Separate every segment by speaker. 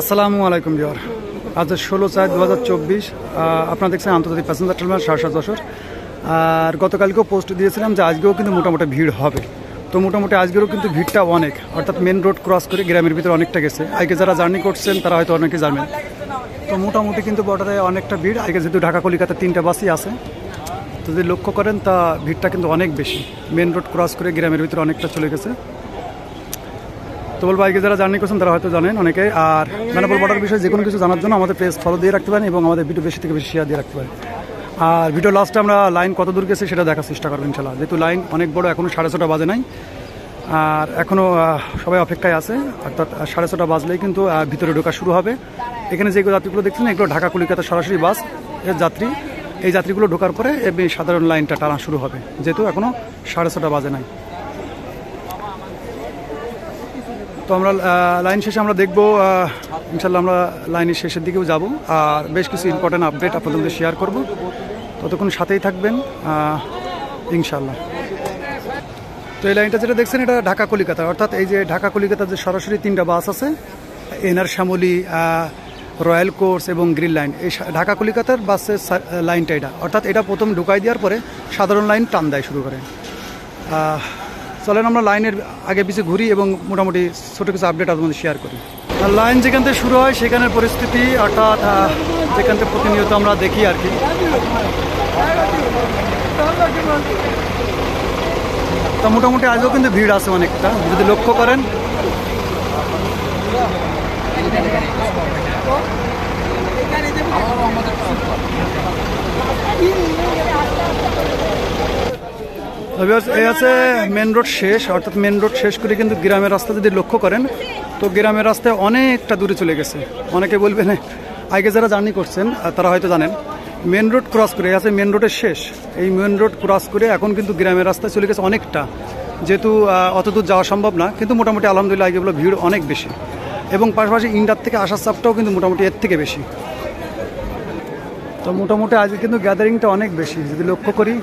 Speaker 1: আসসালামু আলাইকুম ভিউয়ার। আজ 16/4/2024 আপনারা দেখছেন আন্তর্জাতিক প্যাসেঞ্জার টার্মিনাল সারসা যশোর। আর গতকালকেও পোস্ট দিয়েছিলাম যে আজকেও কিন্তু মোটামুটি ভিড় হবে। তো মোটামুটি আজকেরও কিন্তু ভিড়টা অনেক, অর্থাৎ মেন রোড ক্রস করে গ্রামের ভিতরে অনেকটা গেছে। আগে যারা জার্নি করছেন তারা হয়তো অনেকে জানেন। তো মোটামুটি কিন্তু বর্ডারে অনেকটা ভিড়। আগে যেহেতু ঢাকা কলিকাতা 3টা বাসই আছে, তো যদি লক্ষ্য করেন তা ভিড়টা কিন্তু অনেক বেশি। মেন রোড ক্রস করে গ্রামের ভিতরে অনেকটা চলে গেছে। তো বলবো আগে যারা জার্নি করছেন তারা হয়তো জানেন অনেকে। আর বেনাপোল বর্ডার বিষয়ে যে কোনো কিছু জানার জন্য আমাদের পেজ ফলো দিয়ে রাখতে পারেন এবং আমাদের ভিডিও বেশি থেকে বেশি শেয়ার দিয়ে রাখতে পারেন। আর ভিডিও লাস্টে আমরা লাইন কত দূর গেছে সেটা দেখার চেষ্টা করবো ইনশাল্লাহ। যেহেতু লাইন অনেক বড়, এখনও 6:30 বাজে নাই, আর এখনও সবাই অপেক্ষায় আছে। অর্থাৎ 6:30 বাজলেই কিন্তু ভিতরে ঢোকা শুরু হবে। এখানে যে যাত্রীগুলো দেখছেন এগুলো ঢাকা কলিকাতা সরাসরি বাস এর যাত্রী। এই যাত্রীগুলো ঢোকার পরে সাধারণ লাইনটা টানা শুরু হবে, যেহেতু এখনও 6:30 বাজে নাই। তো আমরা লাইন শেষে আমরা দেখবো ইনশাল্লাহ, আমরা লাইনের শেষের দিকেও যাব আর বেশ কিছু ইম্পর্টেন্ট আপডেট আপনাদের মধ্যে শেয়ার করব। ততক্ষণ সাথেই থাকবেন ইনশাল্লাহ। তো এই লাইনটা যেটা দেখছেন এটা ঢাকা কলিকাতা, অর্থাৎ এই যে ঢাকা কলিকাতার যে সরাসরি 3টা বাস আছে, এনআর শ্যামলী, রয়্যাল কোর্স এবং গ্রিন লাইন, এই ঢাকা কলিকাতার বাসের লাইনটা এটা। অর্থাৎ এটা প্রথম ঢুকাই দেওয়ার পরে সাধারণ লাইন টান দেয় শুরু করে। চলেন আমরা লাইনের আগে পিছিয়ে ঘুরি এবং মোটামুটি ছোটো কিছু আপডেট আপনাদের শেয়ার করি। আর লাইন যেখান থেকে শুরু হয় সেখানের পরিস্থিতি, অর্থাৎ যেখান থেকে প্রতিনিয়ত আমরা দেখি আর কি। তা মোটামুটি আজও কিন্তু ভিড় আছে অনেকটা, যদি লক্ষ্য করেন। এই আছে মেন রোড শেষ, অর্থাৎ মেন রোড শেষ করে কিন্তু গ্রামের রাস্তা যদি লক্ষ্য করেন তো গ্রামের রাস্তায় অনেকটা দূরে চলে গেছে। অনেকে বলবেন আগে যারা জার্নি করছেন তারা হয়তো জানেন, মেন রোড ক্রস করে আছে মেন রোডের শেষ। এই মেন রোড ক্রস করে এখন কিন্তু গ্রামের রাস্তায় চলে গেছে অনেকটা, যেহেতু অত দূর যাওয়া সম্ভব না। কিন্তু মোটামুটি আলহামদুলিল্লাহ আগেগুলো ভিড় অনেক বেশি এবং পাশাপাশি ইন্ডার থেকে আসার চাপটাও কিন্তু মোটামুটি এর থেকে বেশি। তো মোটামুটি আজকে কিন্তু গ্যাদারিংটা অনেক বেশি যদি লক্ষ্য করি।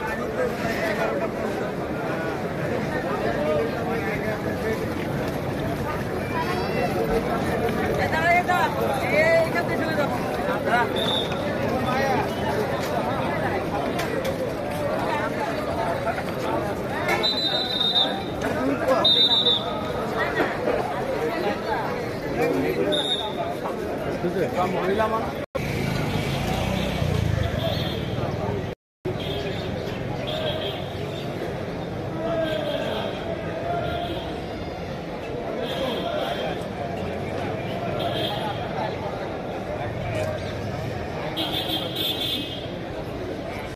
Speaker 1: মহিলা